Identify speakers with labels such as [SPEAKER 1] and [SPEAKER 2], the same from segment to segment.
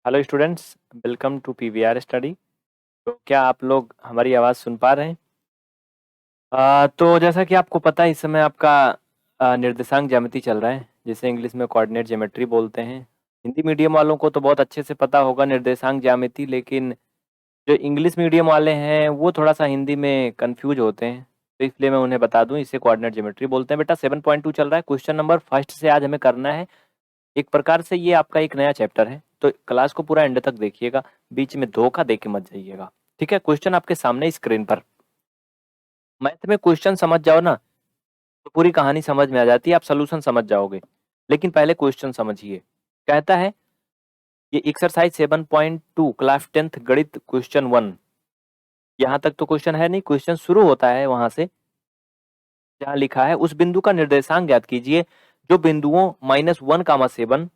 [SPEAKER 1] Hello students, welcome to PVR study. तो क्या आप लोग हमारी आवाज़ सुन पा रहे हैं? तो जैसा कि आपको पता है, इस समय आपका निर्देशांक ज्यामिति चल रहा है, जिसे इंग्लिश में कोऑर्डिनेट ज्योमेट्री बोलते हैं। हिंदी मीडियम वालों को तो बहुत अच्छे से पता होगा निर्देशांक ज्यामिति, लेकिन जो इंग्लिश मीडियम वाले हैं वो थोड़ा सा हिंदी में कंफ्यूज होते हैं। तो इसलिए मैं उन्हें बता दूं, इसे कोऑर्डिनेट ज्योमेट्री बोलते हैं। बेटा 7.2 चल रहा है, क्वेश्चन नंबर फर्स्ट से आज हमें करना है। एक प्रकार से ये आपका एक नया चैप्टर है, तो क्लास को पूरा एंड तक देखिएगा, बीच में धोखा दे के मत जाइएगा। ठीक है? क्वेश्चन आपके सामने स्क्रीन पर। मैथ में क्वेश्चन समझ जाओ ना, तो पूरी कहानी समझ में आ जाती है, आप सोल्यूशन समझ जाओगे। लेकिन पहले क्वेश्चन समझिए। कहता है ये एक्सरसाइज 7.2 क्लास 10th गणित क्वेश्चन 1। यहाँ तक तो क्वेश्चन है नहीं, क्वेश्चन शुरू होता है वहां से जहाँ लिखा है उस बिंदु का निर्देशांक ज्ञात कीजिए जो बिंदुओं -1, 7,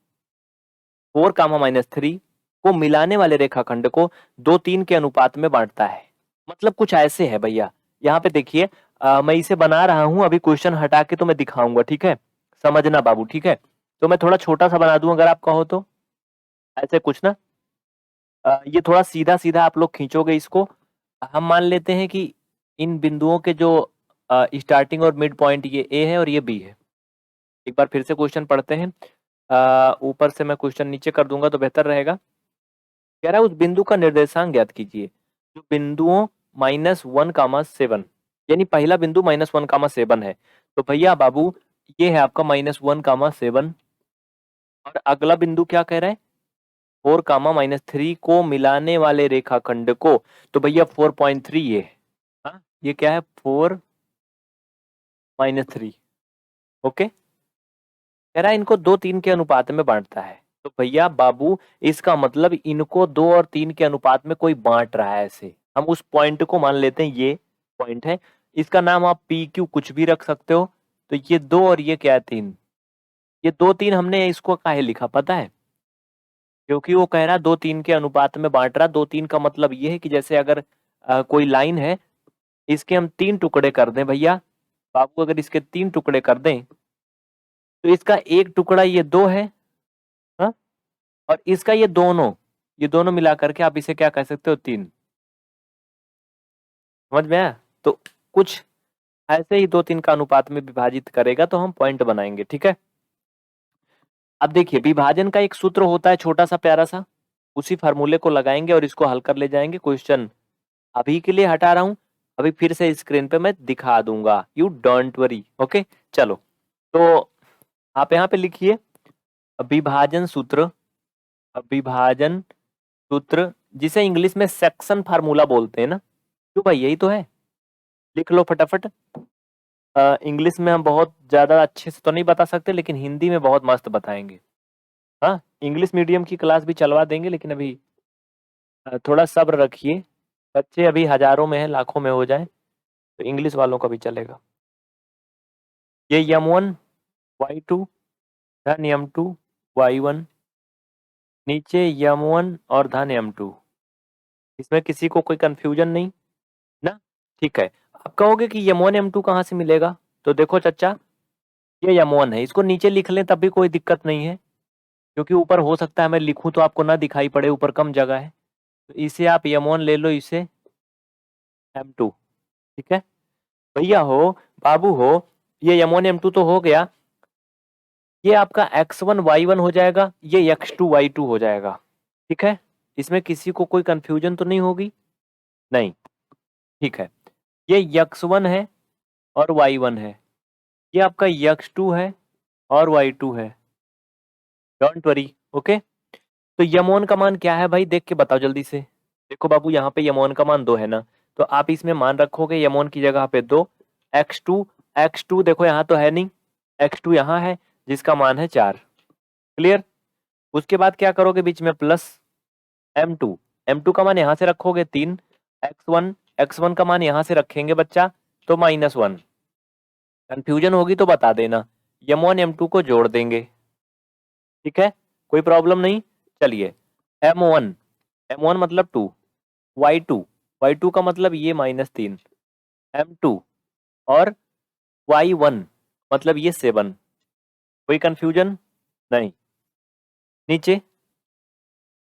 [SPEAKER 1] 4, -3 को मिलाने वाले रेखाखंड को 2, 3 के अनुपात में बांटता है। मतलब कुछ ऐसे है भैया। यहाँ पे देखिए, मैं इसे बना रहा हूँ, अभी क्वेश्चन हटा के तो मैं दिखाऊंगा। ठीक है? समझना बाबू, ठीक है? तो मैं थोड़ा छोटा सा बना दूं अगर आप कहो तो, ऐसे कुछ ना। ये थोड़ा सीधा सीधा आप लोग खींचोगे इसको। हम मान लेते हैं कि इन बिंदुओं के जो स्टार्टिंग और मिड पॉइंट ये ए है और ये बी है। एक बार फिर से क्वेश्चन पढ़ते हैं। ऊपर से मैं क्वेश्चन नीचे कर दूंगा तो बेहतर रहेगा। कह रहा है उस बिंदु का निर्देशांक ज्ञात कीजिए जो बिंदुओं -1, 7, यानी पहला बिंदु -1, 7 है। तो भैया बाबू, ये है आपका -1, 7, और अगला बिंदु क्या कह रहा है? 4, -3 को मिलाने वाले रेखाखंड को। तो भैया 4.3 ये है। हाँ, ये क्या है? 4, -3। ओके, कह रहा है इनको 2, 3 के अनुपात में बांटता है। तो भैया बाबू, इसका मतलब इनको 2 और 3 के अनुपात में कोई बांट रहा है। ऐसे हम उस पॉइंट को मान लेते हैं, ये पॉइंट है। इसका नाम आप पी क्यू कुछ भी रख सकते हो। तो ये 2 और ये क्या है? 3। ये 2, 3 हमने इसको काहे लिखा पता है? क्योंकि वो कह रहा है 2, 3 के अनुपात में बांट रहा। 2, 3 का मतलब ये है कि जैसे अगर कोई लाइन है, इसके हम 3 टुकड़े कर दें भैया बाबू, अगर इसके 3 टुकड़े कर दें तो इसका एक टुकड़ा ये 2 है। हाँ? और इसका ये दोनों मिला करके आप इसे क्या कह सकते हो? 3। समझ में आया? तो कुछ ऐसे ही 2, 3 का अनुपात में विभाजित करेगा तो हम पॉइंट बनाएंगे। ठीक है? अब देखिए, विभाजन का एक सूत्र होता है छोटा सा प्यारा सा, उसी फार्मूले को लगाएंगे और इसको हल कर ले जाएंगे। क्वेश्चन अभी के लिए हटा रहा हूं, अभी फिर से स्क्रीन पे मैं दिखा दूंगा, यू डोंट वरी। ओके, चलो। तो आप यहाँ पे लिखिए विभाजन सूत्र। विभाजन सूत्र जिसे इंग्लिश में सेक्शन फार्मूला बोलते हैं ना, क्यों भाई? यही तो है। लिख लो फटाफट। इंग्लिश में हम बहुत ज्यादा अच्छे से तो नहीं बता सकते, लेकिन हिंदी में बहुत मस्त बताएंगे। हाँ, इंग्लिश मीडियम की क्लास भी चलवा देंगे, लेकिन अभी थोड़ा सब्र रखिए। बच्चे अभी हजारों में है, लाखों में हो जाए तो इंग्लिश वालों का भी चलेगा। ये M1 Y2 धन M2 Y1, नीचे M1 और धन M2। इसमें किसी को कोई कंफ्यूजन नहीं ना? ठीक है। आप कहोगे कि M1 M2 कहाँ से मिलेगा? तो देखो चचा, ये M1 है, इसको नीचे लिख लें तब भी कोई दिक्कत नहीं है, क्योंकि ऊपर हो सकता है मैं लिखूं तो आपको ना दिखाई पड़े, ऊपर कम जगह है। तो इसे आप M1 ले लो, इसे M2। ठीक है भैया? हो बाबू हो, ये M1 M2 तो हो गया। ये आपका X1 Y1 हो जाएगा, ये X2 Y2 हो जाएगा। ठीक है? इसमें किसी को कोई कंफ्यूजन तो नहीं होगी? नहीं। ठीक है, ये X1 है और Y1 है, ये आपका X2 है और Y2 है। Don't worry. ओके, तो यमोन का मान क्या है भाई? देख के बताओ जल्दी से। देखो बाबू, यहाँ पे यमोन का मान 2 है ना, तो आप इसमें मान रखोगे यमोन की जगह पे 2। X2 देखो यहाँ तो है नहीं, X2 यहाँ है जिसका मान है 4। क्लियर? उसके बाद क्या करोगे? बीच में प्लस M2। M2 का मान यहाँ से रखोगे 3। X1 का मान यहाँ से रखेंगे बच्चा, तो -1। कंफ्यूजन होगी तो बता देना, M1 M2 को जोड़ देंगे। ठीक है? कोई प्रॉब्लम नहीं। चलिए, M1 M1 मतलब 2, Y2 का मतलब ये -3, M2 और Y1 मतलब ये 7। कोई कंफ्यूजन नहीं? नीचे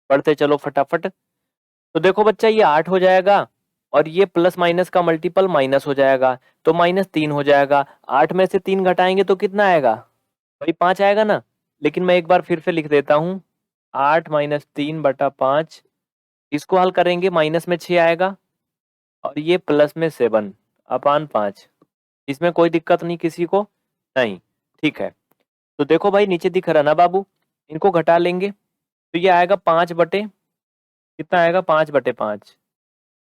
[SPEAKER 1] पढ़ते चलो फटाफट। तो देखो बच्चा ये 8 हो जाएगा और ये प्लस माइनस का मल्टीपल माइनस हो जाएगा, तो -3 हो जाएगा। 8 में से 3 घटाएंगे तो कितना आएगा भाई? 5 आएगा ना। लेकिन मैं एक बार फिर से लिख देता हूँ, 8 - 3 बटा 5, इसको हल करेंगे माइनस में 6 आएगा और ये प्लस में 7 अपान 5। इसमें कोई दिक्कत नहीं किसी को? नहीं, ठीक है। तो देखो भाई नीचे दिख रहा ना बाबू, इनको घटा लेंगे तो ये आएगा 5 बटे कितना आएगा? 5/5।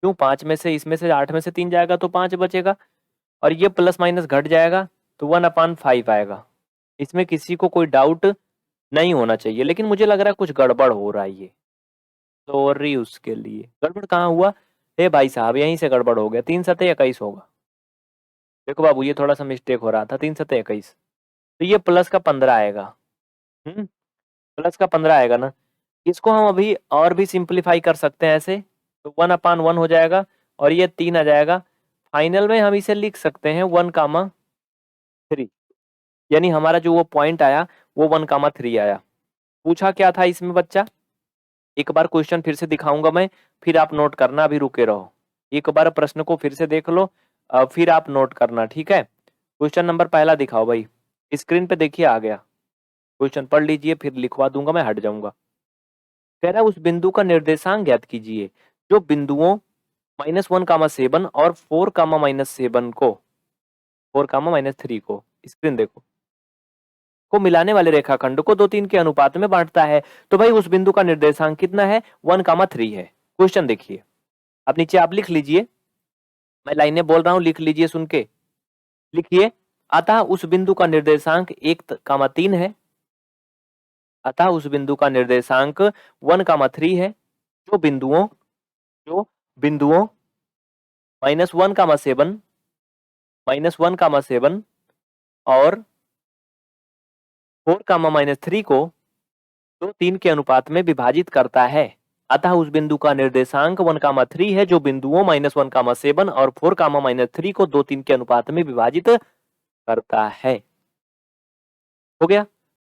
[SPEAKER 1] क्यों? 5 में से इसमें से 8 में से 3 जाएगा तो 5 बचेगा और ये प्लस माइनस घट जाएगा तो 1/5 आएगा। इसमें किसी को कोई डाउट नहीं होना चाहिए, लेकिन मुझे लग रहा है कुछ गड़बड़ हो रहा है ये। सॉरी उसके लिए। गड़बड़ कहाँ हुआ? हे भाई साहब यहीं से गड़बड़ हो गया। 3 सतह 21 होगा। देखो बाबू ये थोड़ा सा मिस्टेक हो रहा था। 3 सतह 21, तो ये प्लस का 15 आएगा। प्लस का 15 आएगा ना। इसको हम अभी और भी सिंप्लीफाई कर सकते हैं ऐसे, तो 1/1 हो जाएगा और ये 3 आ जाएगा। फाइनल में हम इसे लिख सकते हैं 1,3, यानी हमारा जो वो पॉइंट आया वो 1,3 आया। पूछा क्या था इसमें बच्चा? एक बार क्वेश्चन फिर से दिखाऊंगा मैं, फिर आप नोट करना, अभी रुके रहो। एक बार प्रश्न को फिर से देख लो, फिर आप नोट करना, ठीक है। क्वेश्चन नंबर पहला दिखाओ भाई, स्क्रीन पे देखिए आ गया। क्वेश्चन पढ़ लीजिए, फिर लिखवा दूंगा मैं, हट जाऊंगा। कह रहा है उस बिंदु का निर्देशांक ज्ञात कीजिए जो बिंदुओं -1,7 और 4,-7 को 4,-3 को, स्क्रीन देखो, को मिलाने वाले रेखाखंड को 2:3 के अनुपात में बांटता है। तो भाई उस बिंदु का निर्देशांक कितना है? 1,3 है। क्वेश्चन देखिए, अब नीचे आप लिख लीजिए, मैं लाइनें बोल रहा हूं, लिख लीजिए सुन के। लिखिए, अतः उस बिंदु का निर्देशांक 1,3 है। अतः उस बिंदु का निर्देशांक 1,3 है जो बिंदुओं -1,7 और 4,-3 को 2:3 के अनुपात में विभाजित करता है। अतः उस बिंदु का निर्देशांक 1,3 है जो बिंदुओं -1,7 और 4,-3 को 2:3 के अनुपात में विभाजित करता है। हो गया?